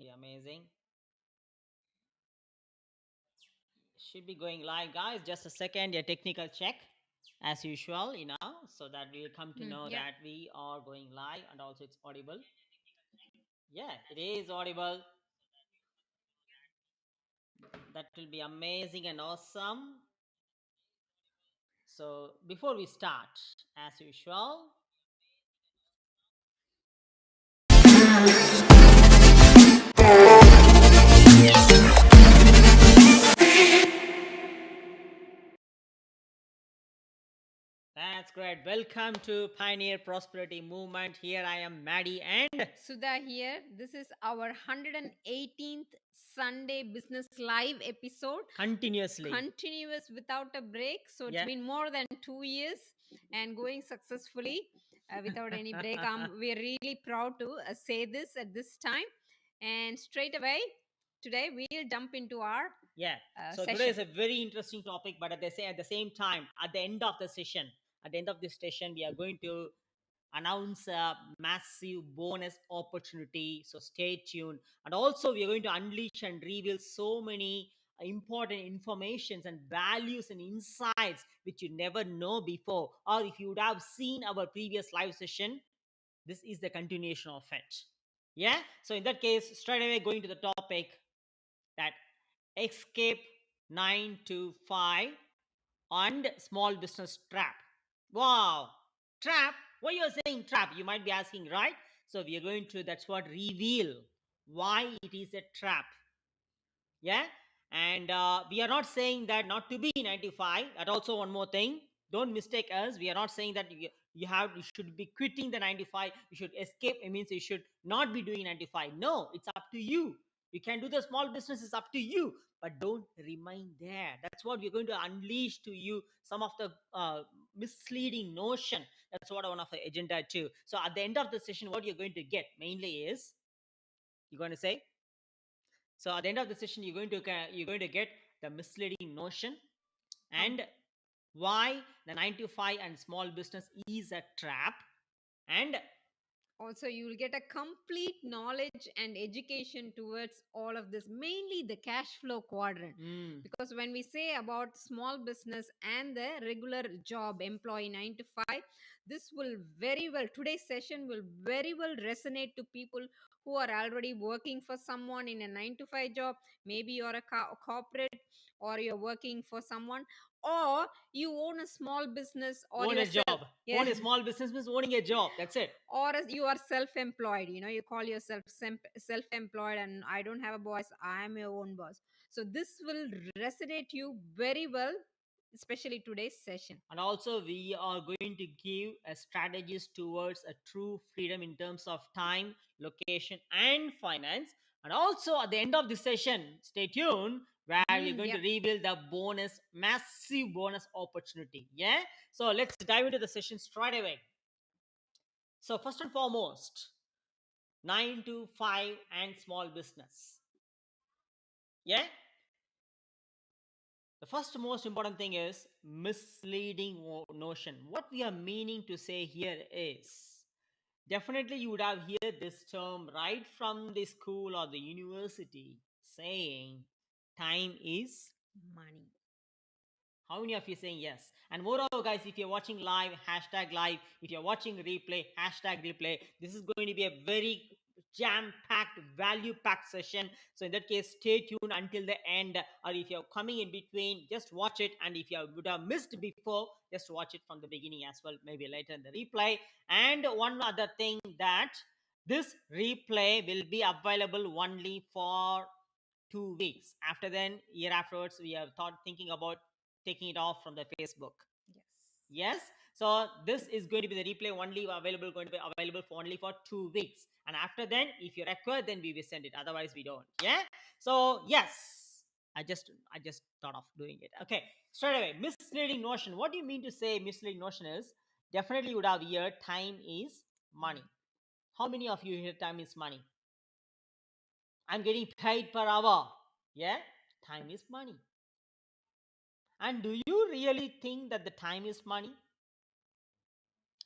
Amazing. Should be going live, guys. Just a second, a technical check as usual, so that we'll come to know Yeah. that we are going live and also it's audible. Yeah, it is audible. That will be amazing and awesome. So before we start, as usual, that's great. Welcome to Pioneer Prosperity Movement. Here I am, Maddie, and Sudha here. This is our 118th Sunday Business Live episode. continuously. Continuous without a break. So it's Yeah. been more than 2 years and going successfully without any break. We're really proud to say this at this time. And straight away, today we'll jump into our Yeah. So today session. is a very interesting topic, but at the same time, at the end of the session, at the end of this session, we are going to announce a massive bonus opportunity. So stay tuned. And also, we are going to unleash and reveal so many important informations and values and insights which you never know before, or if you would have seen our previous live session, this is the continuation of it. Yeah. So in that case, straight away going to the topic that escape 9 to 5 and small business trap. Wow, trap? Why you're saying trap? You might be asking, right? So we are going to, that's what, reveal why it is a trap. Yeah. And we are not saying that not to be 95. And also one more thing, don't mistake us. We are not saying that you should be quitting the 95, you should escape. It means you should not be doing 95. No, it's up to you. You can do the small business, is up to you, but don't remain there. That's what we're going to unleash to you, some of the misleading notion. That's what one of the agenda too. So at the end of the session, what you're going to get mainly is, you're going to say, so at the end of the session, you're going to get the misleading notion and why the 9 to 5 and small business is a trap. And Also, you will get a complete knowledge and education towards all of this, mainly the cash flow quadrant. Because when we say about small business and the regular job employee 9 to 5, this will very well, today's session will very well resonate to people who are already working for someone in a 9 to 5 job. Maybe you're a corporate, or you're working for someone, or you own a small business, or own a yourself. job. Yeah. Own a small business means owning a job. That's it. Or as you are self-employed, you call yourself self-employed, and I don't have a boss, I am your own boss. So this will resonate you very well, especially today's session. And also, we are going to give a strategies towards a true freedom in terms of time, location, and finance. And also, at the end of the session, stay tuned, where we're going to Yep. reveal the bonus, massive bonus opportunity. Yeah. So let's dive into the session straight away. So first and foremost, 9 to 5 and small business. Yeah. The first most important thing is misleading notion. What we are meaning to say here is, definitely you would have heard this term right from the school or the university, saying time is Money. how many of you saying yes? And moreover, guys, if you're watching live, hashtag live. If you're watching replay, hashtag replay. This is going to be a very jam-packed, value-packed session. So in that case, stay tuned until the end. Or if you're coming in between, just watch it. And if you would have missed before, just watch it from the beginning as well, maybe later in the replay. And one other thing, that this replay will be available only for 2 weeks. After then, year afterwards, we have thinking about taking it off from the Facebook. Yes. Yes. So this is going to be the replay only available, going to be available for only for 2 weeks. And after then, if you require, then we will send it. Otherwise, we don't. Yeah. So yes, I just thought of doing it. Okay. Straight away, misleading notion. What do you mean to say misleading notion is? Definitely you would have here, time is money. How many of you here time is money? I'm getting paid per hour. Yeah. Time is money. And do you really think that the time is money?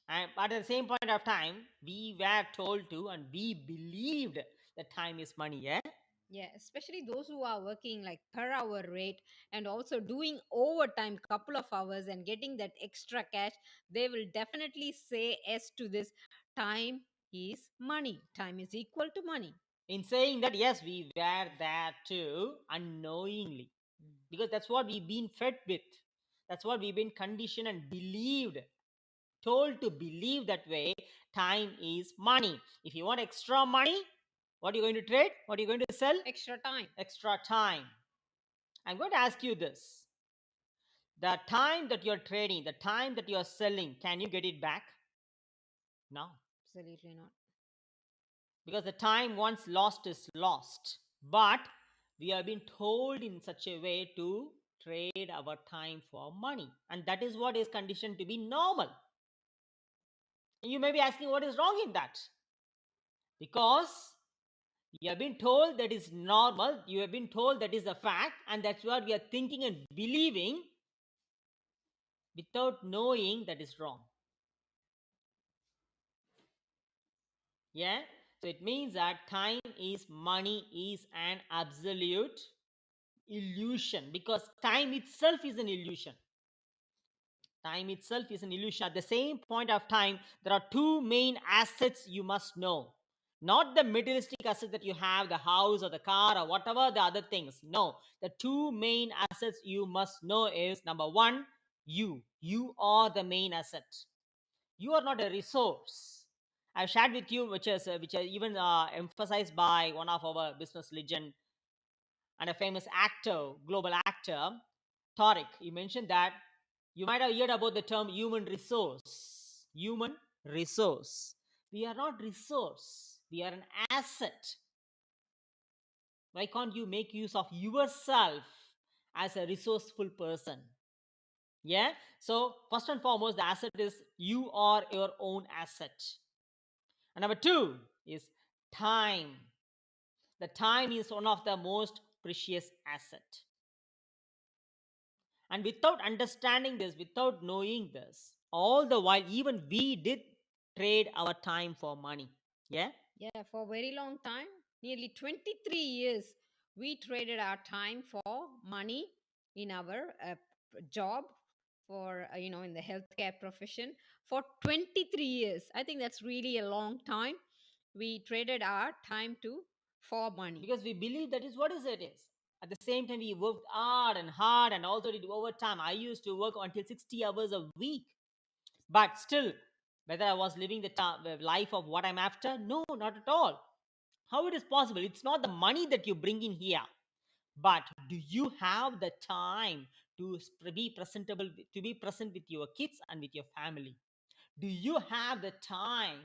And but at the same point of time, we were told to, and we believed that time is money. Yeah. Yeah, especially those who are working like per hour rate and also doing overtime couple of hours and getting that extra cash, they will definitely say yes to this. Time is money. Time is equal to money. In saying that, yes, we were there too unknowingly, because that's what we've been fed with. That's what we've been conditioned and believed, told to believe that way. Time is money. If you want extra money, what are you going to trade? What are you going to sell? Extra time. Extra time. I'm going to ask you this. The time that you're trading, the time that you're selling, can you get it back? No. Absolutely not. Because the time once lost is lost. But we have been told in such a way to trade our time for money. And that is what is conditioned to be normal. You may be asking, what is wrong in that? Because you have been told that is normal, you have been told that is a fact, and that's what we are thinking and believing without knowing that is wrong. Yeah. So it means that time is money is an absolute illusion, because time itself is an illusion. Time itself is an illusion. At the same point of time, there are two main assets you must know. Not the materialistic asset that you have, the house or the car or whatever the other things. No. The two main assets you must know is, number one, you. You are the main asset. You are not a resource. I've shared with you, which is even emphasized by one of our business legend and a famous actor, global actor, Tariq. You mentioned that you might have heard about the term human resource. Human resource. We are not resource. We are an asset. Why can't you make use of yourself as a resourceful person? Yeah. So first and foremost, the asset is you are your own asset. And number two is time. The time is one of the most precious asset. And without understanding this, without knowing this, all the while, even we did trade our time for money. Yeah. Yeah, for a very long time, nearly 23 years, we traded our time for money in our job for, in the healthcare profession for 23 years. I think that's really a long time. We traded our time for money. Because we believe that is what is it is. At the same time, we worked hard and also did overtime. I used to work until 60 hours a week. But still, whether I was living the life of what I'm after, no, not at all. How it is possible? It's not the money that you bring in here, but do you have the time to be presentable, to be present with your kids and with your family? Do you have the time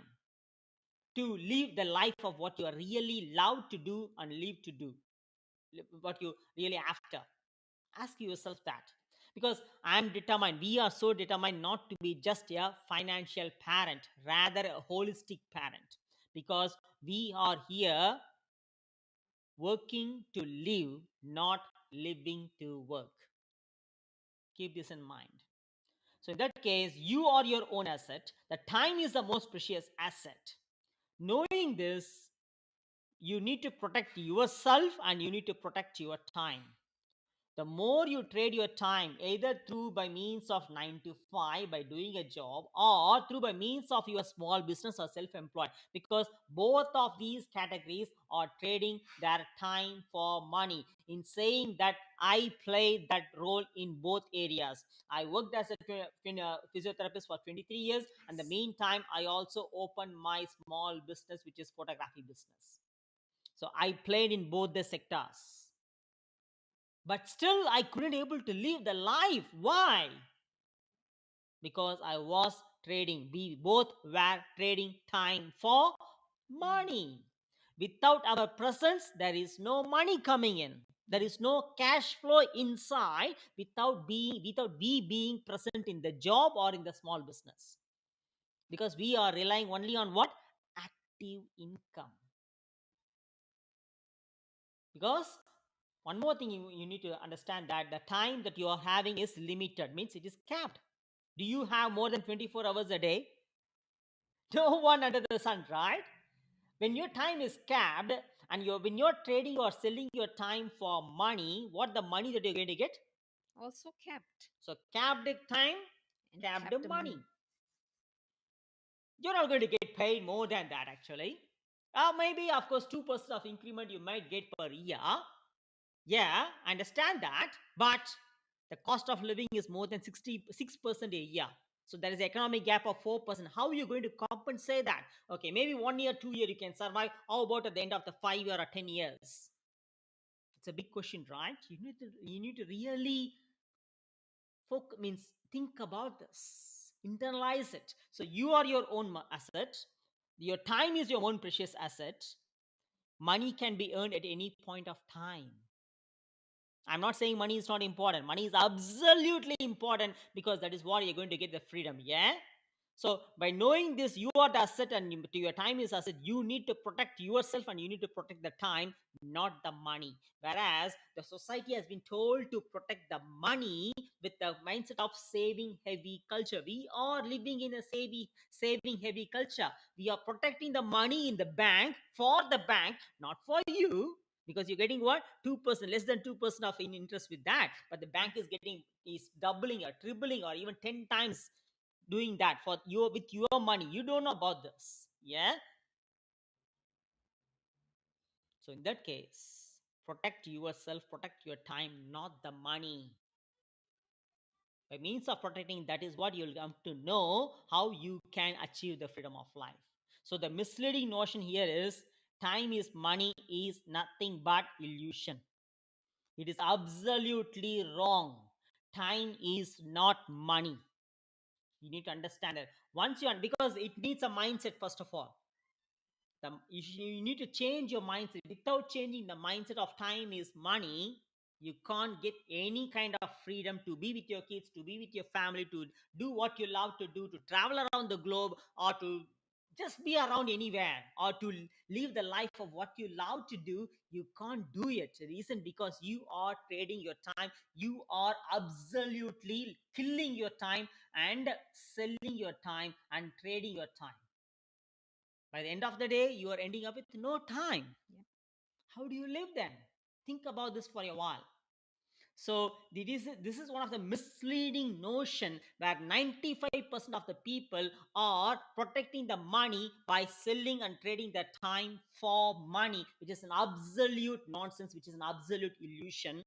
to live the life of what you are really loved to do and live to do, what you really after? Ask yourself that. Because I'm determined, we are so determined not to be just a financial parent, rather a holistic parent, because we are here working to live, not living to work. Keep this in mind. So in that case, you are your own asset. The time is the most precious asset. Knowing this, you need to protect yourself and you need to protect your time. The more you trade your time, either through by means of 9 to 5 by doing a job, or through by means of your small business or self-employed, because both of these categories are trading their time for money. In saying that, I played that role in both areas. I worked as a physiotherapist for 23 years, and in the meantime I also opened my small business, which is photography business. So I played in both the sectors, but still I couldn't able to live the life. Why? Because I was trading. We both were trading time for money. Without our presence, there is no money coming in. There is no cash flow inside without we being present in the job or in the small business. Because we are relying only on what? Active income. Because one more thing you need to understand, that the time that you are having is limited, means it is capped. Do you have more than 24 hours a day? No one under the sun, right? When your time is capped, And when you're trading or selling your time for money, what the money that you're going to get? Also kept. So capped time, And capped kept money. You're not going to get paid more than that actually. Maybe of course 2% of increment you might get per year. Yeah, I understand that, but the cost of living is more than 66% a year. So there is an economic gap of 4%. How are you going to compensate that? Okay, maybe 1 year, 2 year you can survive. How about at the end of the 5 year or 10 years? It's a big question, right? You need to really means think about this, internalize it. So you are your own asset. Your time is your own precious asset. Money can be earned at any point of time. I'm not saying money is not important. Money is absolutely important because that is what you're going to get the freedom. Yeah. So by knowing this, you are the asset and to your time is asset. You need to protect yourself and you need to protect the time, not the money. Whereas the society has been told to protect the money with the mindset of saving heavy culture. We are living in a saving heavy culture. We are protecting the money in the bank for the bank, not for you, because you're getting what, 2%, less than 2% of in interest with that, but the bank is doubling or tripling or even 10 times doing that for you with your money. You don't know about this. Yeah. So in that case, protect yourself, protect your time, not the money. By means of protecting, that is what you'll come to know how you can achieve the freedom of life. So the misleading notion here is time is money is nothing but illusion. It is absolutely wrong. Time is not money. You need to understand that. Once you, because it needs a mindset, first of all. You need to change your mindset. Without changing the mindset of time is money, you can't get any kind of freedom to be with your kids, to be with your family, to do what you love to do, to travel around the globe, or to just be around anywhere, or to live the life of what you love to do. You can't do it. The reason, because you are trading your time. You are absolutely killing your time and selling your time and trading your time. By the end of the day, you are ending up with no time. Yeah. How do you live then? Think about this for a while. So this is one of the misleading notion where 95% of the people are protecting the money by selling and trading their time for money, which is an absolute nonsense, which is an absolute illusion.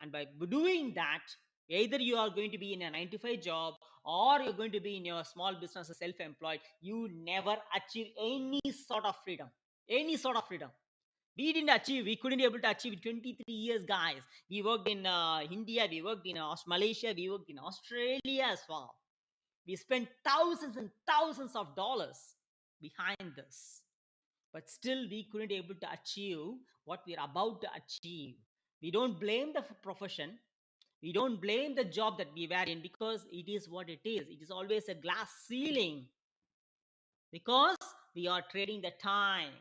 And by doing that, either you are going to be in a 9 to 5 job or you're going to be in your small business as self-employed, you never achieve any sort of freedom. Any sort of freedom. We couldn't be able to achieve 23 years, guys. We worked in India, we worked in Malaysia, we worked in Australia as well. We spent thousands and thousands of dollars behind this, but still we couldn't able to achieve what we're about to achieve. We don't blame the profession, we don't blame the job that we were in, because it is what it is. It is always a glass ceiling, because we are trading the time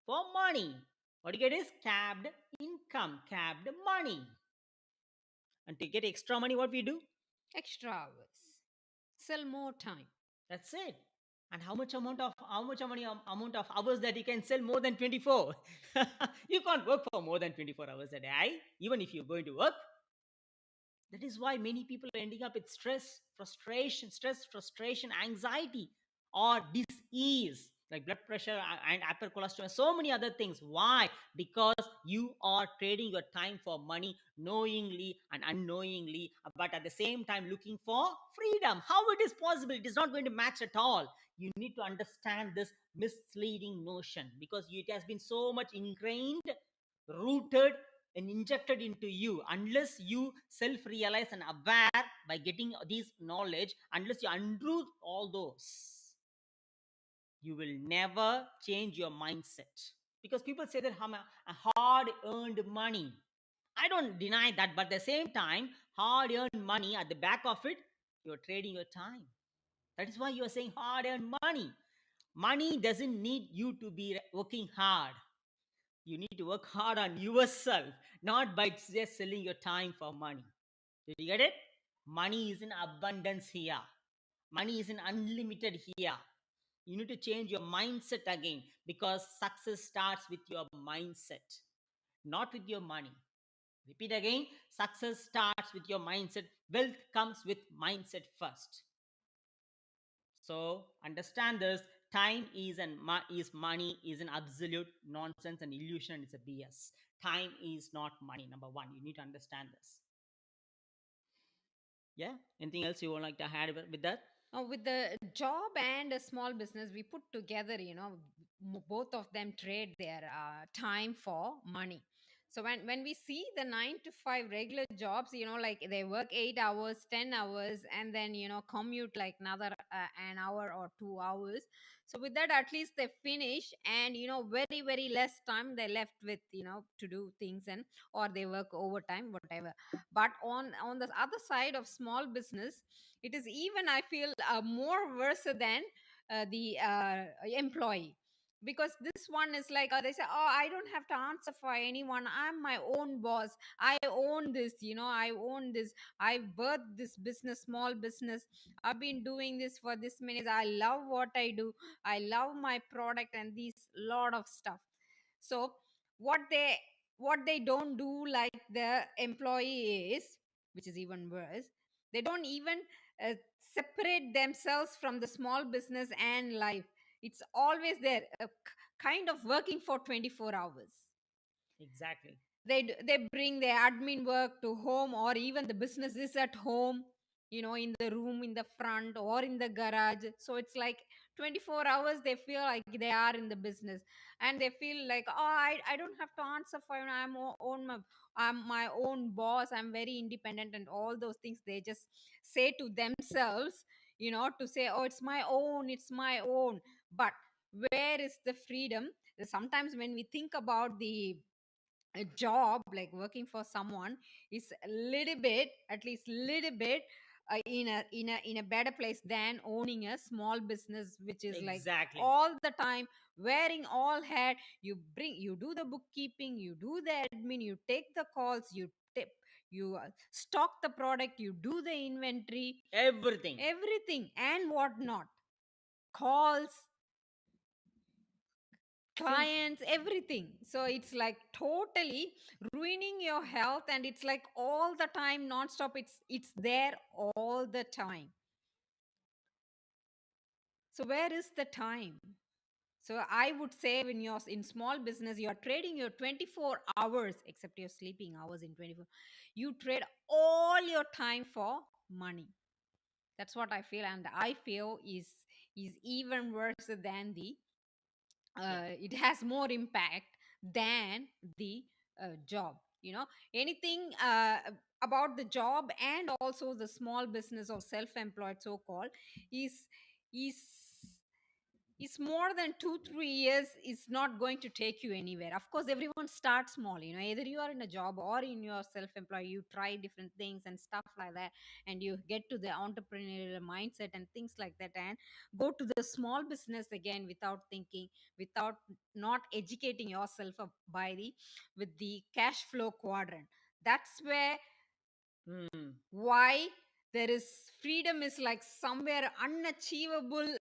for money. What you get is capped income, capped money. And to get extra money, what we do? Extra hours. Sell more time. That's it. And how much amount of hours that you can sell more than 24? You can't work for more than 24 hours a day, even if you're going to work. That is why many people are ending up with stress, frustration, anxiety, or disease like blood pressure and hypercholesterol, so many other things. Why? Because you are trading your time for money knowingly and unknowingly, but at the same time looking for freedom. How it is possible? It is not going to match at all. You need to understand this misleading notion, because it has been so much ingrained, rooted, and injected into you. Unless you self-realize and aware by getting this knowledge, unless you undo all those, you will never change your mindset. Because people say that a hard earned money, I don't deny that, but at the same time, hard earned money, at the back of it, you're trading your time. That is why you're saying hard earned money. Money doesn't need you to be working hard. You need to work hard on yourself, not by just selling your time for money. Did you get it? Money is in abundance here. Money is in unlimited here. You need to change your mindset again, because success starts with your mindset, not with your money. Repeat again, success starts with your mindset. Wealth comes with mindset first. So understand this: time is money is an absolute nonsense and illusion. It's a BS. Time is not money. Number one, you need to understand this. Yeah. Anything else you would like to add with that? With the job and a small business, we put together, both of them trade their time for money. So when we see the 9 to 5 regular jobs, like they work 8 hours, 10 hours, and then, commute like another an hour or 2 hours. So with that, at least they finish, and, very, very less time they left with, to do things, and or they work overtime, whatever. But on the other side of small business, it is even, I feel, more worse than the employee, because this one is like, they say, oh, I don't have to answer for anyone, I'm my own boss, I own this, I own this, I birthed this business, small business, I've been doing this for this many years, I love what I do, I love my product, and these lot of stuff. So what they don't do, like the employee is, which is even worse, they don't even uh, separate themselves from the small business and life. It's always there, kind of working for 24 hours. Exactly. They bring their admin work to home, or even the business is at home, in the room, in the front, or in the garage. So it's like 24 hours they feel like they are in the business, and they feel like, oh, I don't have to answer for you, I'm my own boss, I'm very independent, and all those things they just say to themselves, to say, oh, it's my own. But where is the freedom? Sometimes when we think about the a job, like working for someone, is a little bit, at least little bit, in a better place than owning a small business, which is like Exactly. all the time wearing all hat. You do the bookkeeping, you do the admin, you take the calls, you tip, you stock the product, you do the inventory, Everything. everything and whatnot, calls, Since clients, everything. So it's like totally ruining your health, and it's like all the time, non-stop, it's there all the time. So where is the time? So I would say, when you're in small business, you are trading your 24 hours, except your sleeping hours in 24, you trade all your time for money. That's what I feel, and I feel is even worse than the yeah, it has more impact than the job. Anything about the job and also the small business or self-employed, so called, is is is more than 2 3 years, is not going to take you anywhere. Of course, everyone starts small. Either you are in a job or in your self-employed, you try different things and stuff like that, and you get to the entrepreneurial mindset and things like that, and go to the small business again without thinking, without not educating yourself up by the with the cash flow quadrant. That's where, hmm, why there is freedom is like somewhere unachievable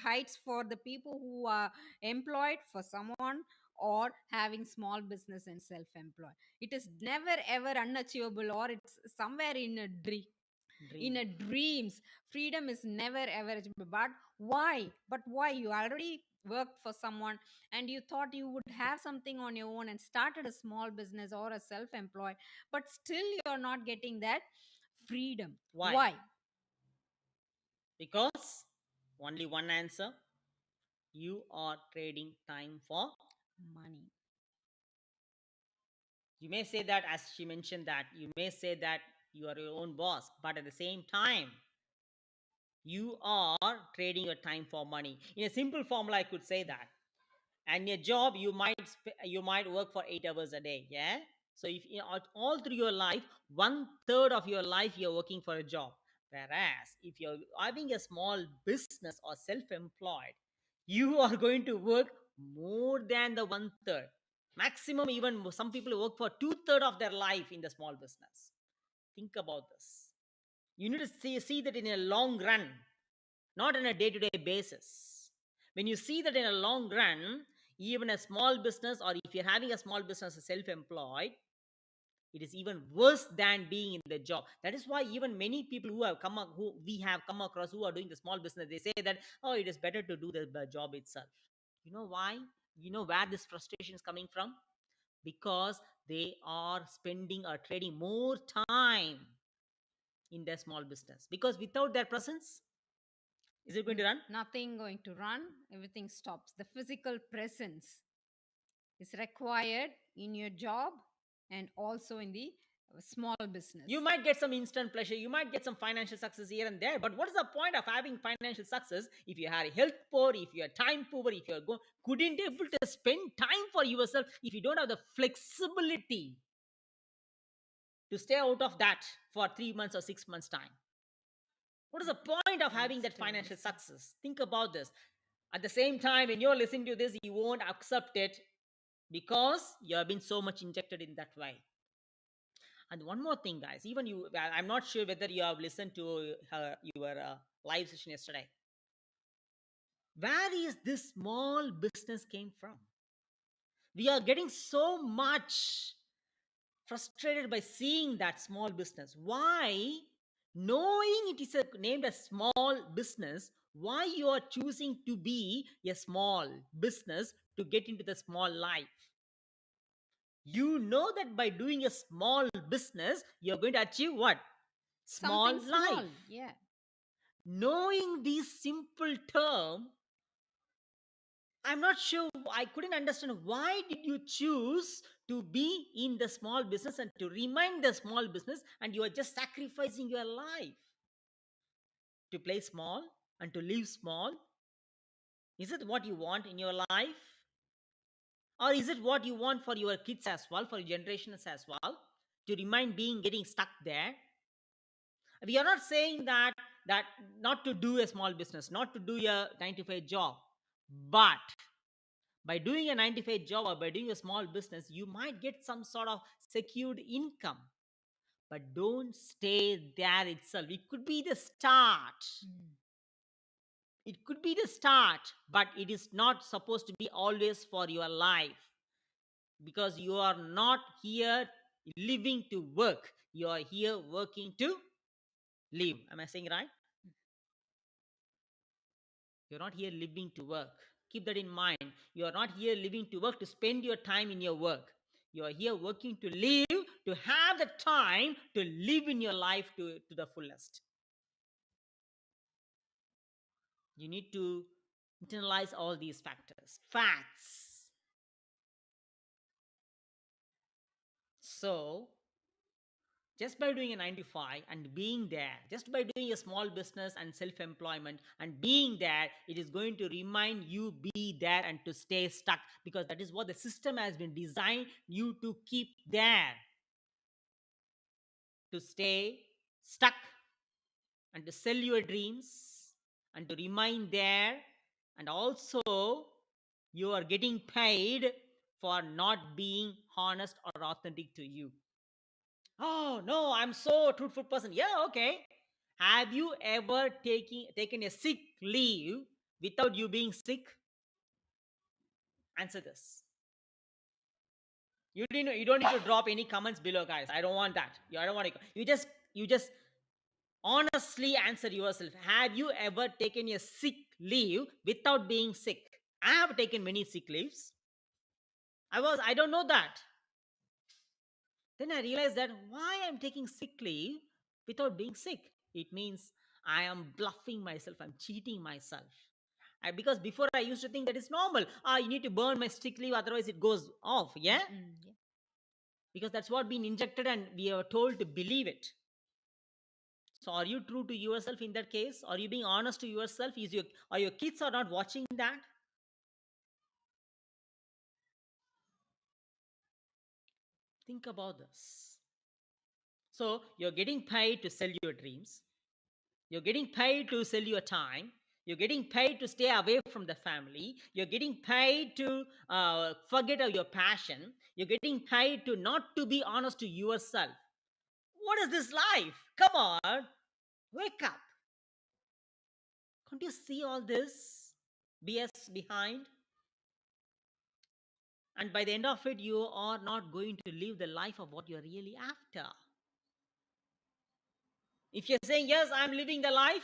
heights for the people who are employed for someone, or having small business and self-employed. It is never ever unachievable, or it's somewhere in a dream, dream. in a dreams. Freedom is never ever achievable. But why you already worked for someone, and you thought you would have something on your own and started a small business or a self-employed, but still you're not getting that freedom. Why? Why? Because only one answer: you are trading time for. Money. You may say that, as she mentioned, that you may say that you are your own boss, but at the same time, you are trading your time for money. In a simple formula, I could say that. And your job, you might work for 8 hours a day. Yeah. So if all through your life, 1/3 of your life you're working for a job. Whereas if you're having a small business or self-employed, you are going to work more than the 1/3. Maximum, even some people work for 2/3 of their life in the small business. Think about this. You need to see that in a long run, not on a day-to-day basis. When you see that in a long run, even a small business, or if you're having a small business as self-employed, it is even worse than being in the job. That is why even many people who we have come across who are doing the small business, they say that, oh, it is better to do the job itself. You know why? You know where this frustration is coming from? Because they are spending or trading more time in their small business, because without their presence, is it going to run? Nothing going to run, everything stops. The physical presence is required in your job and also in the small business. You might get some instant pleasure, you might get some financial success here and there, but what is the point of having financial success if you are health poor, if you are time poor, if you are couldn't able to spend time for yourself, if you don't have the flexibility to stay out of that for 3 months or 6 months time? What is the point of having that financial success? Think about this. At the same time, when you're listening to this, you won't accept it because you have been so much injected in that way. And one more thing, guys, even you, I'm not sure whether you have listened to your live session yesterday. Where is this small business came from? We are getting so much frustrated by seeing that small business. Why? Knowing it is named a small business, why you are choosing to be a small business to get into the small life? You know that by doing a small business, you're going to achieve what? Small Something life. small, yeah. Knowing these simple term, I'm not sure, I couldn't understand why did you choose to be in the small business and to remain the small business, and you are just sacrificing your life to play small and to live small. Is it what you want in your life? Or is it what you want for your kids as well, for your generations as well, to remain being getting stuck there? We are not saying that not to do a small business, not to do a 9 to 5 job, but by doing a 9 to 5 job or by doing a small business, you might get some sort of secured income, but don't stay there itself. It could be the start. It could be the start, but it is not supposed to be always for your life, because you are not here living to work. You are here working to live. Am I saying right? You're not here living to work. Keep that in mind. You are not here living to work to spend your time in your work. You are here working to live, to have the time to live in your life to the fullest. You need to internalize all these facts. So, just by doing a 9 to 5 and being there, just by doing a small business and self-employment and being there, it is going to remind you be there and to stay stuck, because that is what the system has been designed you to keep there, to stay stuck and to sell your dreams and to remain there. And also, you are getting paid for not being honest or authentic to you. Oh no, I'm so truthful person. Yeah, okay. Have you ever taken a sick leave without you being sick? Answer this. You don't need to drop any comments below, guys. I don't want that. I don't want to. You just honestly answer yourself. Have you ever taken a sick leave without being sick? I have taken many sick leaves. I don't know that. Then I realized that why I'm taking sick leave without being sick. It means I am bluffing myself, I'm cheating myself. Because before I used to think that it's normal. You need to burn my sick leave, otherwise it goes off. Yeah? Yeah. Because that's what been injected and we are told to believe it. So are you true to yourself in that case? Are you being honest to yourself? Are your kids are not watching that? Think about this. So you're getting paid to sell your dreams. You're getting paid to sell your time. You're getting paid to stay away from the family. You're getting paid to forget your passion. You're getting paid to not to be honest to yourself. What is this life? Come on, wake up. Can't you see all this BS behind? And by the end of it, you are not going to live the life of what you're really after. If you're saying, yes, I'm living the life,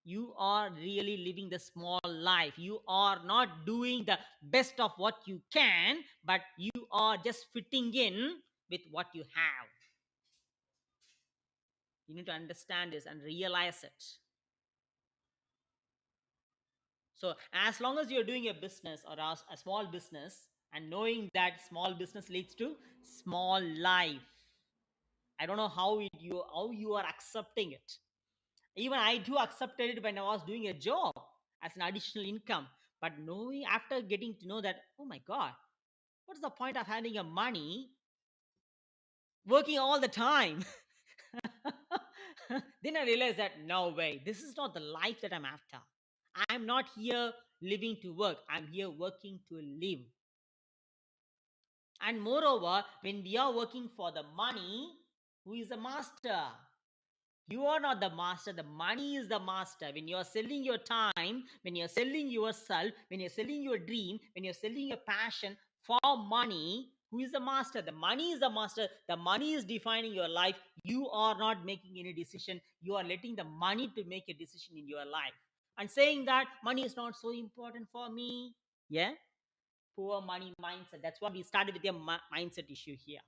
you are really living the small life. You are not doing the best of what you can, but you are just fitting in with what you have. You need to understand this and realize it. So as long as you're doing a business or a small business and knowing that small business leads to small life, I don't know how you are accepting it. Even I too accepted it when I was doing a job as an additional income. But knowing, after getting to know that, oh my God, what's the point of having a money working all the time? Then I realized that no way, this is not the life that I'm after. I'm not here living to work. I'm here working to live. And moreover, when we are working for the money, who is the master? You are not the master. The money is the master. When you are selling your time, when you're selling yourself, when you're selling your dream, when you're selling your passion for money, who is the master? The money is the master. The money is defining your life. You are not making any decision. You are letting the money to make a decision in your life. And saying that money is not so important for me. Yeah? Poor money mindset. That's why we started with a mindset issue here.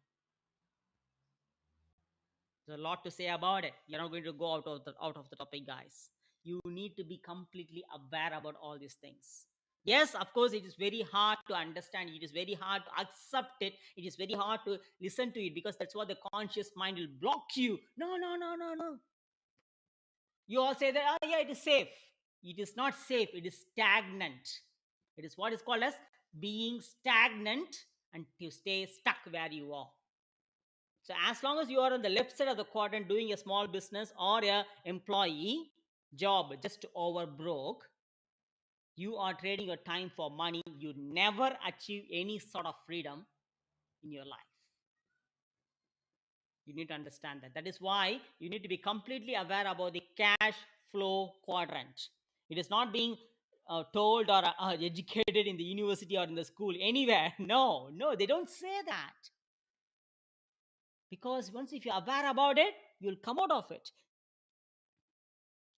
There's a lot to say about it. You're not going to go out of the topic, guys. You need to be completely aware about all these things. Yes, of course, it is very hard to understand. It is very hard to accept it. It is very hard to listen to it because that's what the conscious mind will block you. No, no, no, no, no. You all say that, oh, yeah, it is safe. It is not safe. It is stagnant. It is what is called as being stagnant and to stay stuck where you are. So as long as you are on the left side of the quadrant doing a small business or a employee job just over broke, you are trading your time for money. You never achieve any sort of freedom in your life. You need to understand that. That is why you need to be completely aware about the cash flow quadrant. It is not being told or educated in the university or in the school anywhere. No, no, they don't say that. Because once if you're aware about it, you'll come out of it.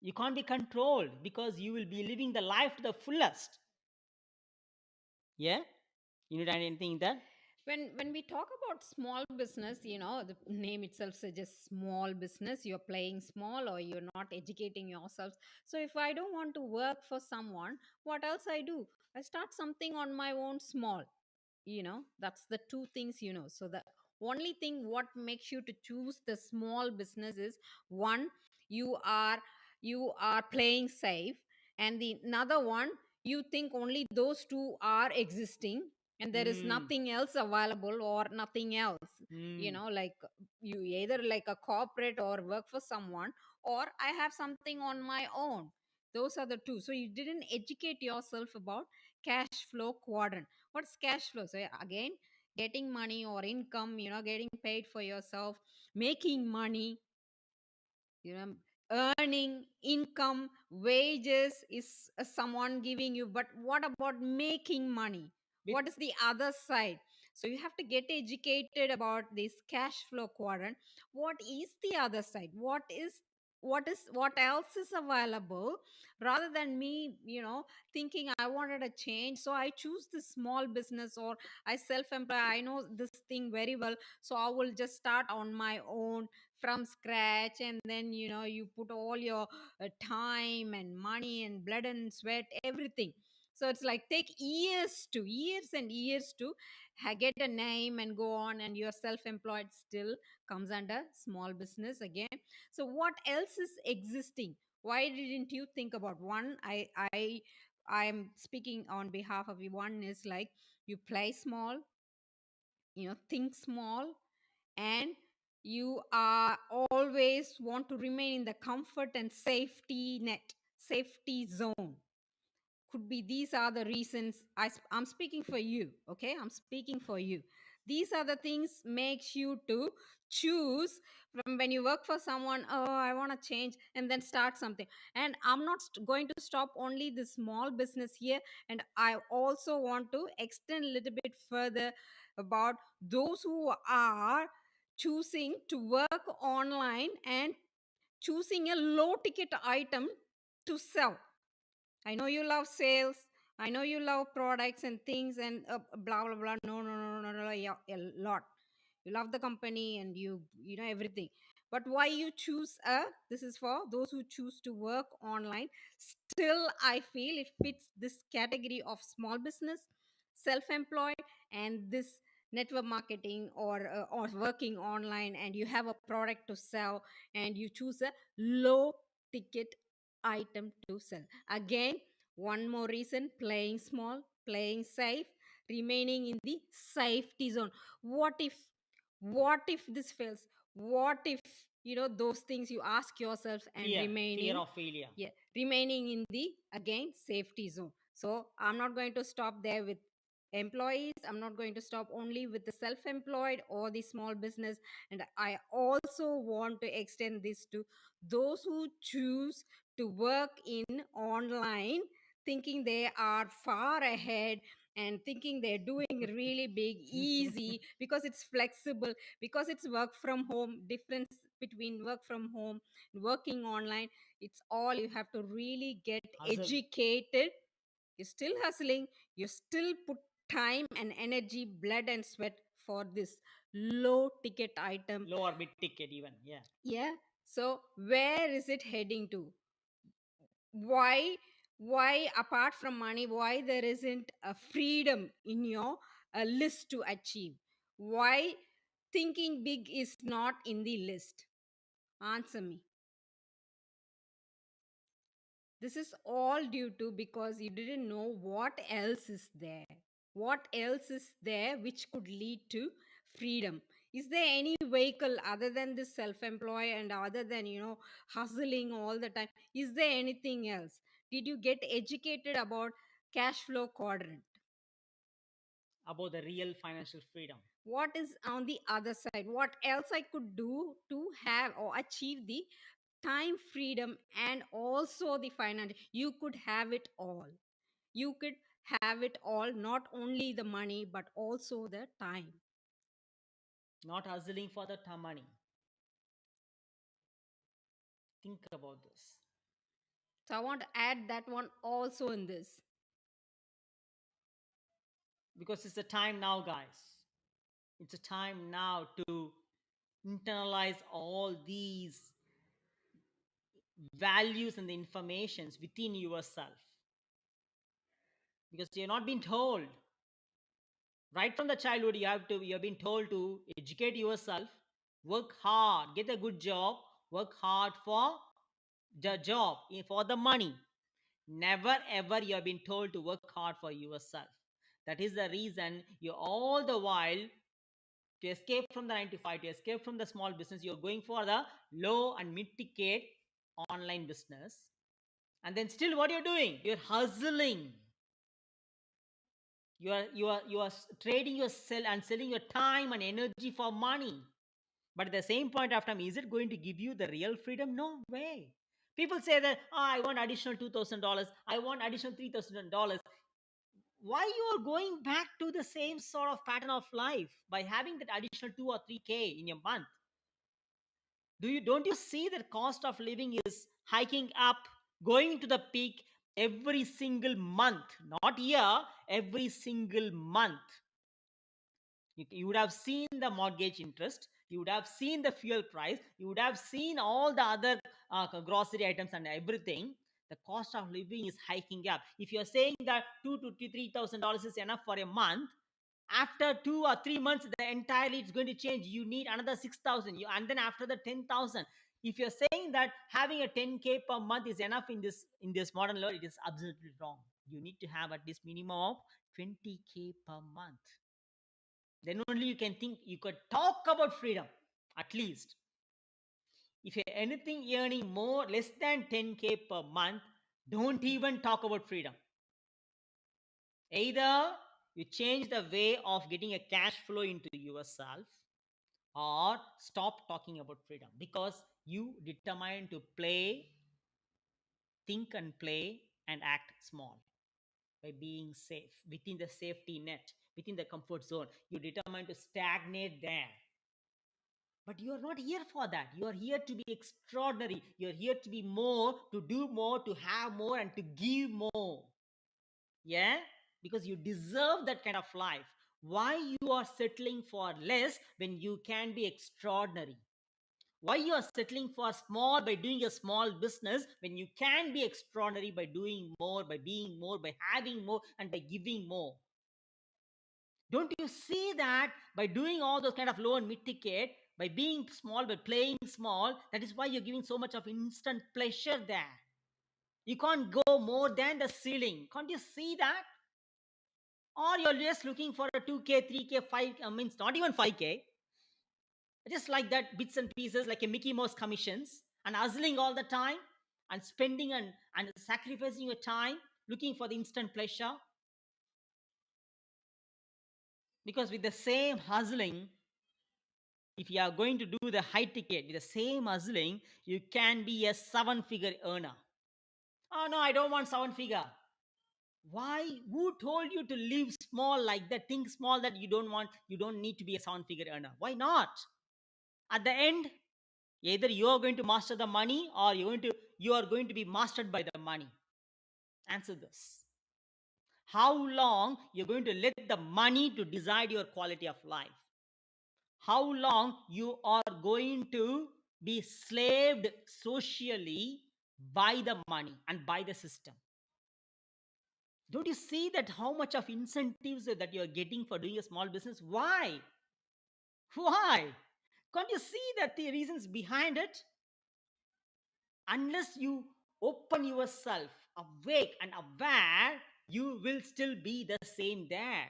You can't be controlled because you will be living the life to the fullest. Yeah? You need to add anything there? When we talk about small business, the name itself suggests small business. You're playing small or you're not educating yourself. So if I don't want to work for someone, what else I do? I start something on my own small. That's the two things. So the only thing what makes you to choose the small business is, one, you are playing safe, and the another one, you think only those two are existing and there is Mm, nothing else available or nothing else. mm. Like you either like a corporate or work for someone, or I have something on my own. Those are the two. So you didn't educate yourself about cash flow quadrant. What's cash flow? So again, getting money or income, getting paid for yourself, making money, you know earning income, wages is someone giving you, but what about making money? With What is the other side? So you have to get educated about this cash flow quadrant. What is the other side? What else is available, rather than me thinking I wanted a change, so I choose this small business, or I self-employ, I know this thing very well, so I will just start on my own from scratch, and then you put all your time and money and blood and sweat, everything. So it's like take years and years to get a name and go on, and you're self-employed, still comes under small business again. So what else is existing? Why didn't you think about one? I am speaking on behalf of you. One is like, you play small, think small, and you are always want to remain in the comfort and safety zone. could be these are the reasons. I'm speaking for you, okay? I'm speaking for you. These are the things makes you to choose from when you work for someone. Oh, I want to change, and then start something. And I'm not going to stop only the small business here, and I also want to extend a little bit further about those who are choosing to work online and choosing a low ticket item to sell. I know you love sales. I know you love products and things and blah blah blah. No, no, no, no, no, no, yeah, a lot. You love the company and you know everything. But why you choose this is for those who choose to work online. Still, I feel it fits this category of small business, self-employed, and this network marketing or working online, and you have a product to sell and you choose a low ticket item to sell. Again, one more reason: playing small, playing safe, remaining in the safety zone. What if, what if this fails? What if, you know, those things you ask yourself, and Fear remaining, of failure. yeah, remaining in the again safety zone. So I'm not going to stop there with employees. I'm not going to stop only with the self-employed or the small business, and I also want to extend this to those who choose to work in online, thinking they are far ahead and thinking they're doing really big easy because it's flexible, because it's work from home. Difference between work from home and working online, it's all you have to really get Hustle. educated. You're still hustling, you still put time and energy, blood and sweat for this low ticket item. Low or mid ticket even. Yeah. Yeah. So where is it heading to? Why apart from money, why there isn't a freedom in your list to achieve? Why thinking big is not in the list? Answer me. This is all due to because you didn't know what else is there. What else is there which could lead to freedom? Is there any vehicle other than this self-employed and other than, you know, hustling all the time? Is there anything else? Did you get educated about cash flow quadrant? About the real financial freedom. What is on the other side? What else I could do to have or achieve the time freedom and also the finance? You could have it all. You could have it all, not only the money but also the time. Not hustling for the money. Think about this. So I want to add that one also in this. Because it's the time now, guys. It's a time now to internalize all these values and the informations within yourself, because you're not being told right from the childhood. You've been told to educate yourself, work hard, get a good job, work hard for the job, for the money. Never ever you have been told to work hard for yourself. That is the reason you all the while, to escape from the 9 to 5, to escape from the small business, you're going for the low and mid ticket online business. And then still what you're doing, you're hustling. You are trading your sell and selling your time and energy for money. But at the same point of time, is it going to give you the real freedom? No way. People say that, I want additional $2,000, I want additional $3,000. Why you are going back to the same sort of pattern of life by having that additional 2 or 3K in a month? Don't you see that cost of living is hiking up, going to the peak every single month, not year, every single month? You would have seen the mortgage interest, you would have seen the fuel price, you would have seen all the other grocery items and everything. The cost of living is hiking up. If you're saying that $2,000 to $3,000 is enough for a month, after 2 or 3 months the entirely it's going to change. You need another 6,000, and then after the 10,000. If you're saying that having a 10K per month is enough in this modern world, it is absolutely wrong. You need to have at least minimum of 20K per month. Then only you can think, you could talk about freedom. At least if you're anything earning more less than 10K per month, don't even talk about freedom. Either you change the way of getting a cash flow into yourself, or stop talking about freedom, because you determine to play, think and play and act small by being safe within the safety net, within the comfort zone. You determine to stagnate there. But you are not here for that. You are here to be extraordinary. You are here to be more, to do more, to have more, and to give more. Yeah? Because you deserve that kind of life. Why you are settling for less when you can be extraordinary? Why you are settling for small by doing a small business when you can be extraordinary by doing more, by being more, by having more, and by giving more? Don't you see that by doing all those kind of low and mid ticket, by being small, by playing small, that is why you're giving so much of instant pleasure there. You can't go more than the ceiling. Can't you see that? Or you're just looking for a 2K, 3K, 5, means not even 5K, just like that, bits and pieces, like a Mickey Mouse commissions, and hustling all the time, and spending and sacrificing your time, looking for the instant pleasure. Because with the same hustling, if you are going to do the high ticket with the same hustling, you can be a 7-figure earner. Oh no, I don't want 7-figure. Why? Who told you to live small like that? Think small, that you don't need to be a 7-figure earner. Why not? At the end, either you are going to master the money, or you are going to be mastered by the money. Answer this. How long you're going to let the money to decide your quality of life? How long you are going to be slaved socially by the money and by the system? Don't you see that how much of incentives that you are getting for doing a small business? Why can't you see that the reasons behind it? Unless you open yourself awake and aware, you will still be the same there.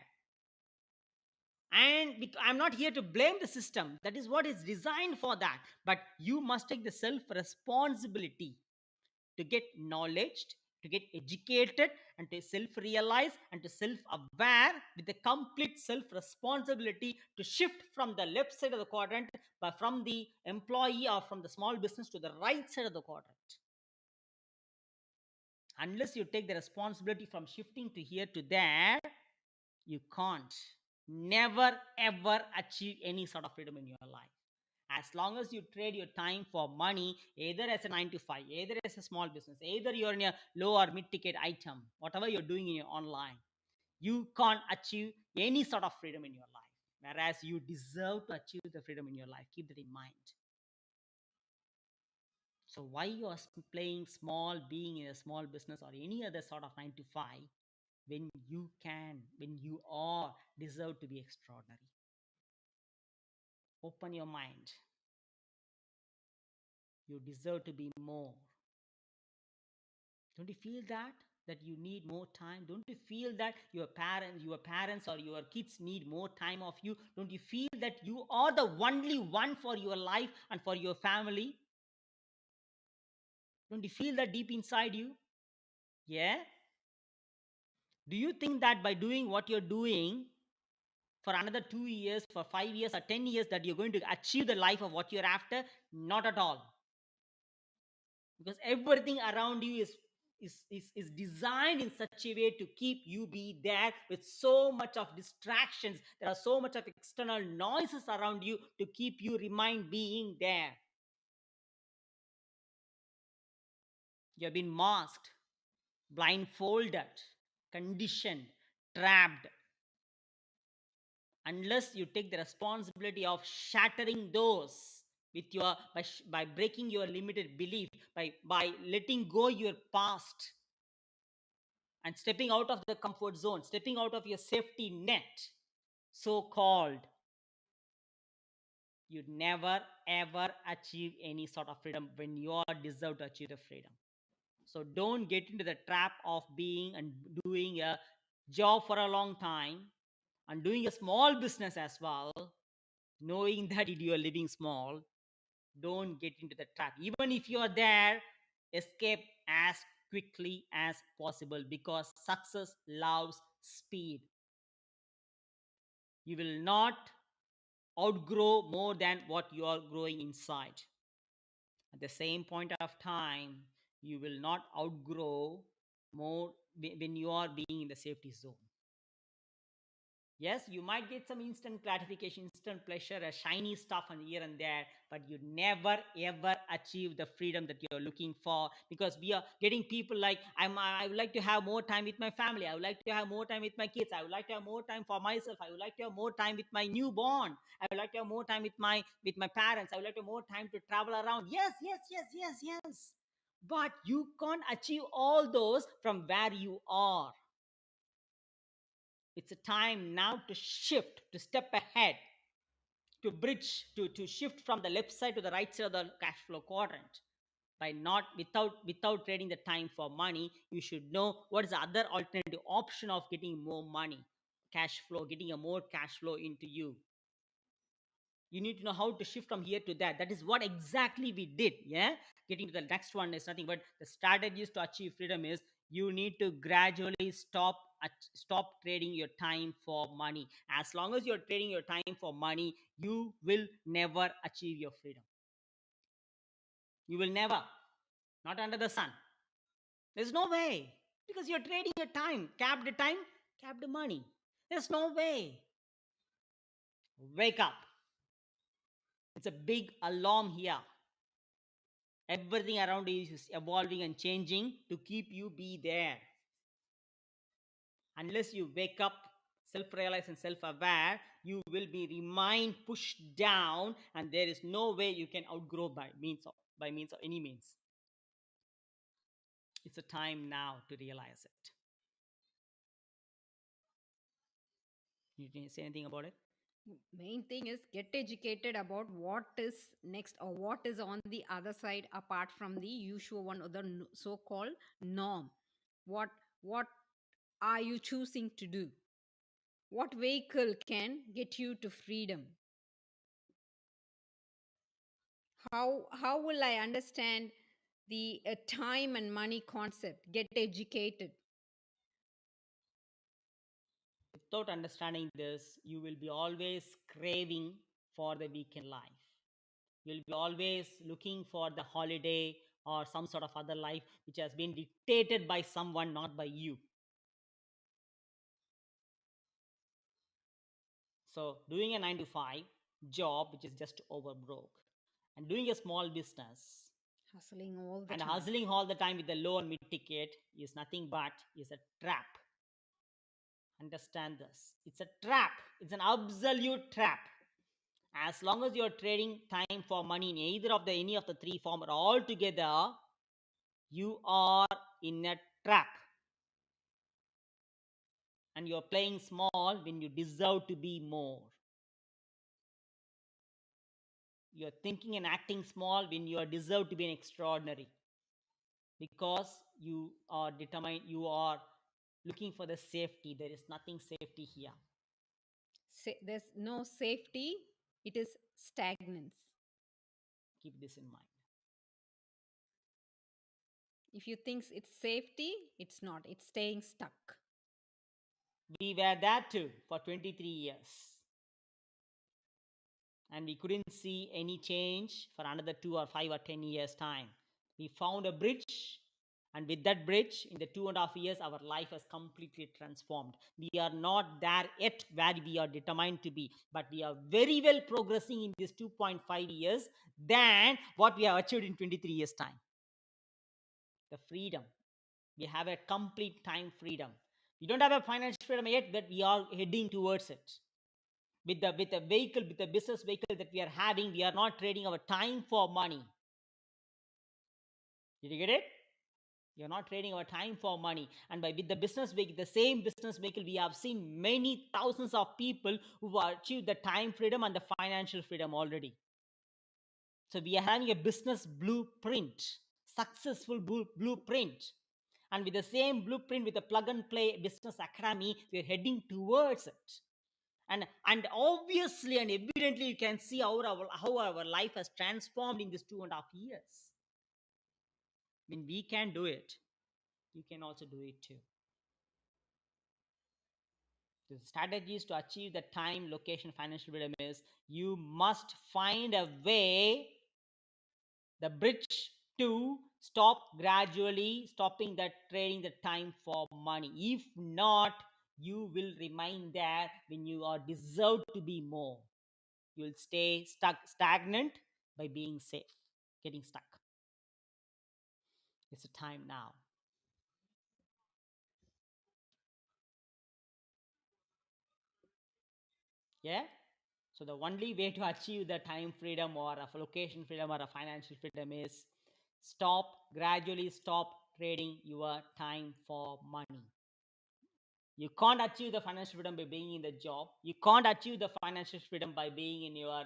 And I'm not here to blame the system. That is what is designed for that. But you must take the self responsibility to get knowledge, to get educated, and to self realize and to self aware, with the complete self responsibility to shift from the left side of the quadrant, but from the employee or from the small business to the right side of the quadrant. Unless you take the responsibility from shifting to here to there, you can't never ever achieve any sort of freedom in your life. As long as you trade your time for money, either as a 9 to 5, either as a small business, either you're in a low or mid ticket item, whatever you're doing in your online, you can't achieve any sort of freedom in your life. Whereas you deserve to achieve the freedom in your life. Keep that in mind. So why you are playing small, being in a small business or any other sort of 9 to 5, when you are deserve to be extraordinary? Open your mind. You deserve to be more. Don't you feel that you need more time? Don't you feel that your parents or your kids need more time of you? Don't you feel that you are the only one for your life and for your family? Don't you feel that deep inside you? Yeah. Do you think that by doing what you're doing for another 2 years, for 5 years or 10 years, that you're going to achieve the life of what you're after? Not at all. Because everything around you is designed in such a way to keep you be there, with so much of distractions. There are so much of external noises around you to keep you remain being there. You have been masked, blindfolded, conditioned, trapped. Unless you take the responsibility of shattering those with your by breaking your limited belief, by letting go your past, and stepping out of the comfort zone, stepping out of your safety net, so called, you never ever achieve any sort of freedom when you are deserve to achieve the freedom. So don't get into the trap of being and doing a job for a long time and doing a small business as well, knowing that you are living small. Don't get into the trap. Even if you are there, escape as quickly as possible, because success loves speed. You will not outgrow more than what you are growing inside. At the same point of time, you will not outgrow more when you are being in the safety zone. Yes, you might get some instant gratification, instant pleasure, a shiny stuff and here and there, but you never ever achieve the freedom that you're looking for, because we are getting people like, I would like to have more time with my family. I would like to have more time with my kids. I would like to have more time for myself. I would like to have more time with my newborn. I would like to have more time with my parents. I would like to have more time to travel around. Yes, yes, yes, yes, yes. But you can't achieve all those from where you are. It's a time now to shift, to step ahead, to bridge, to shift from the left side to the right side of the cash flow quadrant. By not without trading the time for money, you should know what is the other alternative option of getting more money, cash flow, getting a more cash flow into you. You need to know how to shift from here to that. That is what exactly we did. Yeah, getting to the next one is nothing but the strategies to achieve freedom is, you need to gradually stop trading your time for money. As long as you're trading your time for money, you will never achieve your freedom. You will never. Not under the sun. There's no way, because you're trading your time, capped money. There's no way. Wake up. It's a big alarm here. Everything around you is evolving and changing to keep you be there. Unless you wake up, self-realized and self-aware, you will be remain pushed down, and there is no way you can outgrow by means of any means. It's a time now to realize it. You can say anything about it? Main thing is get educated about what is next or what is on the other side apart from the usual one or the so-called norm. What are you choosing to do? What vehicle can get you to freedom? How will I understand the time and money concept? Get educated. Without understanding this, you will be always craving for the weekend life. You'll be always looking for the holiday or some sort of other life which has been dictated by someone, not by you. So, doing a 9 to 5 job, which is just over broke, and doing a small business Hustling all the and time. hustling all the time with the low and mid ticket is nothing but is a trap. Understand this. It's a trap. It's an absolute trap. As long as you're trading time for money in either of the any of the three form or all together, you are in a trap, and you're playing small when you deserve to be more. You're thinking and acting small when you are deserved to be an extraordinary, because you are determined, you are looking for the safety. There is nothing safety here. There's no safety. It is stagnance. Keep this in mind. If you think it's safety, it's not. It's staying stuck. We were there too for 23 years, and we couldn't see any change for another 2 or 5 or 10 years time. We found a bridge, and with that bridge, in the 2.5 years, our life has completely transformed. We are not there yet where we are determined to be, but we are very well progressing in this 2.5 years than what we have achieved in 23 years time. The freedom, we have a complete time freedom. We don't have a financial freedom yet, but we are heading towards it. With the business vehicle that we are having, we are not trading our time for money. Did you get it? You're not trading our time for money. And by with the business vehicle, the same business vehicle, we have seen many thousands of people who have achieved the time freedom and the financial freedom already. So we are having a business blueprint, successful blueprint. And with the same blueprint, with the plug and play business academy, we are heading towards it. And obviously and evidently, you can see how our life has transformed in these 2.5 years. When we can do it, you can also do it too. The strategies to achieve the time, location, financial freedom is you must find a way, the bridge to stop gradually stopping that trading the time for money. If not, you will remain there when you are deserved to be more. You will stay stagnant by being safe, getting stuck. It's the time now. Yeah. So the only way to achieve the time freedom or a location freedom or a financial freedom is gradually stop trading your time for money. You can't achieve the financial freedom by being in the job. You can't achieve the financial freedom by being in your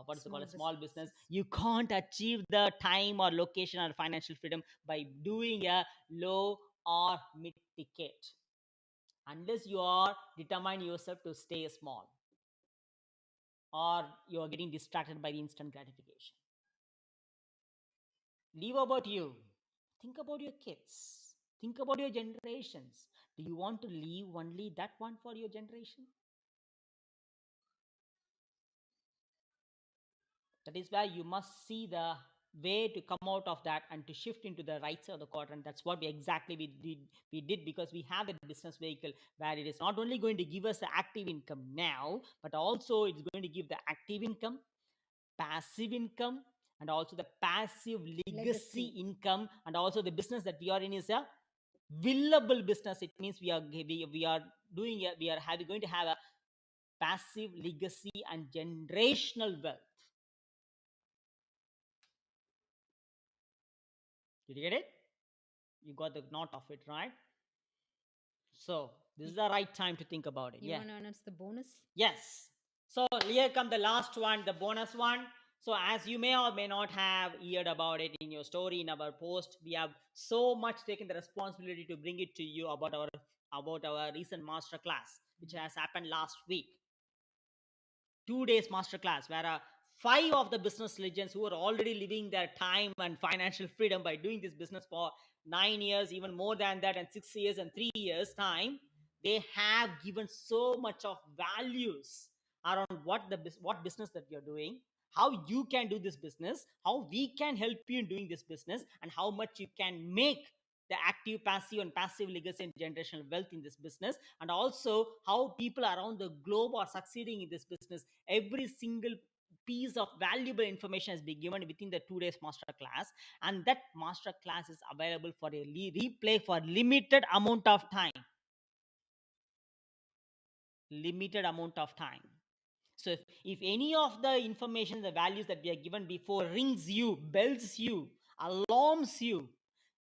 what is it called, a small business. You can't achieve the time or location or financial freedom by doing a low or mid ticket, unless you are determine yourself to stay small, or you are getting distracted by the instant gratification. Leave about you. Think about your kids. Think about your generations. Do you want to leave only that one for your generation? That is where you must see the way to come out of that and to shift into the right side of the quadrant. That's what we did because we have that business vehicle where it is not only going to give us the active income now, but also it's going to give the active income, passive income, and also the passive legacy income. And also the business that we are in is a willable business. It means we are doing it, we are having going to have a passive legacy and generational wealth. Did you get it? You got the knot of it, right? So this is the right time to think about it. You want to announce the bonus? Yes. So here come the last one, the bonus one. So as you may or may not have heard about it in your story, in our post, we have so much taken the responsibility to bring it to you about our recent master class, which has happened last week. 2 days masterclass where five of the business legends who are already living their time and financial freedom by doing this business for 9 years, even more than that, and 6 years and 3 years time, they have given so much of values around what business that you're doing, how you can do this business, how we can help you in doing this business, and how much you can make the active, passive, and passive legacy and generational wealth in this business, and also how people around the globe are succeeding in this business. Every single piece of valuable information has been given within the 2 days master class, and that master class is available for a replay for limited amount of time. Limited amount of time. So if any of the information, the values that we are given before rings you, bells you, alarms you,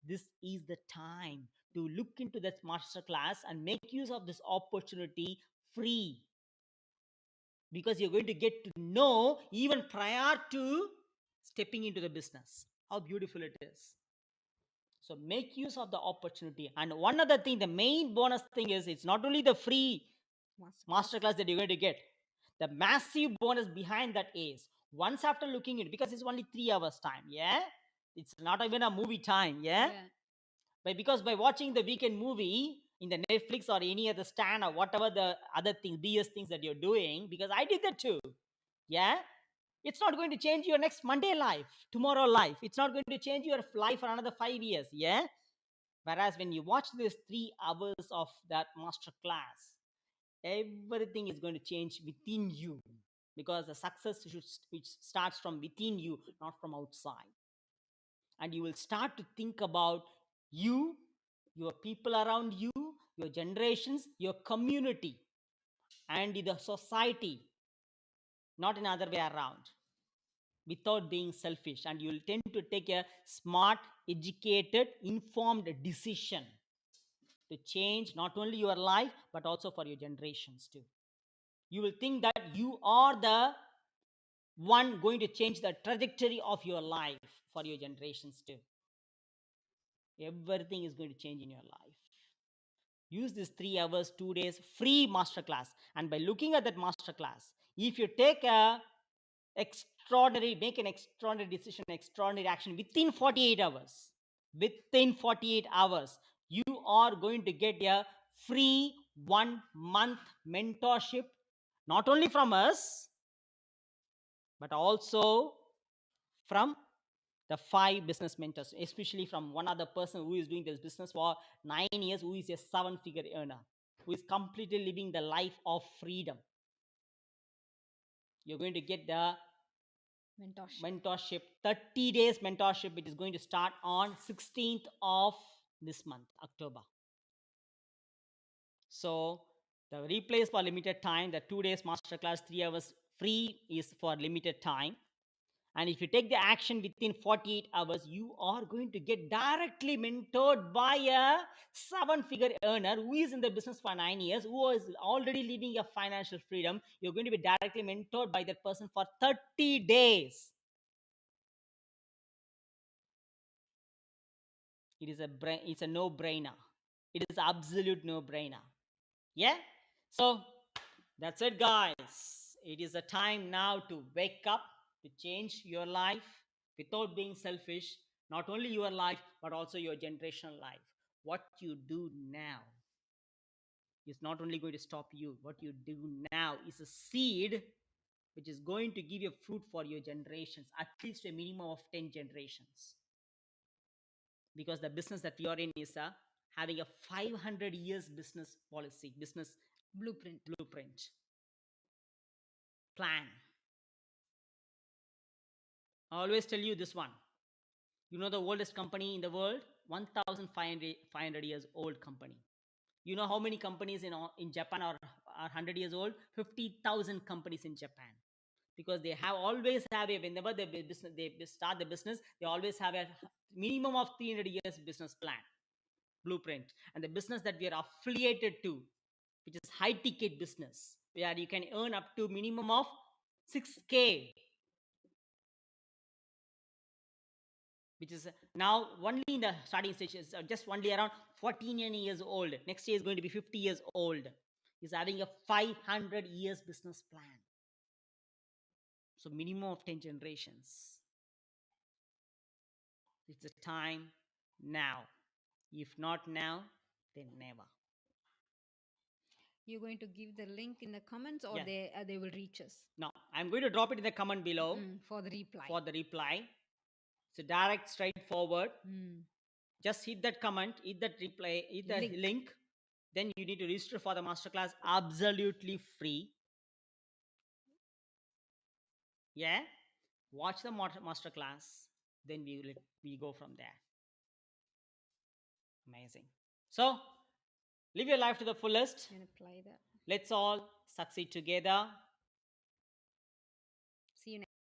this is the time to look into that master class and make use of this opportunity free, because you're going to get to know even prior to stepping into the business how beautiful it is. So make use of the opportunity. And one other thing, the main bonus thing is it's not only the free masterclass that you're going to get. The massive bonus behind that is once after looking at it, because it's only 3 hours time, yeah, it's not even a movie time, yeah. But because by watching the weekend movie in the Netflix or any other stand or whatever the other things, BS things that you're doing, because I did that too, yeah, it's not going to change your next Monday life, tomorrow life. It's not going to change your life for another 5 years, yeah. Whereas when you watch these 3 hours of that master class, everything is going to change within you, because the success which starts from within you, not from outside. And you will start to think about you, your people around you, your generations, your community, and the society, not in other way around, without being selfish. And you will tend to take a smart, educated, informed decision to change not only your life but also for your generations too. You will think that you are the one going to change the trajectory of your life for your generations too. Everything is going to change in your life. Use this 3 hours, 2 days free masterclass. And by looking at that masterclass, if you take make an extraordinary decision, extraordinary action within 48 hours, you are going to get a free 1 month mentorship, not only from us, but also from the 5 business mentors, especially from one other person who is doing this business for 9 years, who is a 7-figure earner, who is completely living the life of freedom. You're going to get the mentorship 30 days mentorship, which is going to start on 16th of this month, October. So the replay is for limited time. The 2 days masterclass, 3 hours free, is for limited time. And if you take the action within 48 hours, you are going to get directly mentored by a 7-figure earner who is in the business for 9 years, who is already living a financial freedom. You're going to be directly mentored by that person for 30 days. It's a no-brainer. It is absolute no-brainer. Yeah? So that's it, guys. It is a time now to wake up, to change your life without being selfish. Not only your life, but also your generational life. What you do now is not only going to stop you. What you do now is a seed which is going to give you fruit for your generations, at least a minimum of 10 generations. Because the business that we are in is having a 500 years business policy, business blueprint plan. I always tell you this one. You know the oldest company in the world? 1,500 years old company. You know how many companies in Japan are 100 years old? 50,000 companies in Japan. Because they always have whenever they start the business, they always have a minimum of 300 years business plan, blueprint. And the business that we are affiliated to, which is high ticket business, where you can earn up to minimum of 6K, which is now only in the starting stage, is just only around 14 years old. Next year is going to be 50 years old. Is having a 500 years business plan. So minimum of 10 generations. It's a time now. If not now, then never. You're going to give the link in the comments, or Yeah. they will reach us? No, I'm going to drop it in the comment below For the reply. It's a direct, straightforward. Just hit that comment, hit that reply, hit the link. Then you need to register for the masterclass absolutely free. Yeah. Watch the masterclass. Then we go from there. Amazing. So live your life to the fullest. And apply that. Let's all succeed together. See you next.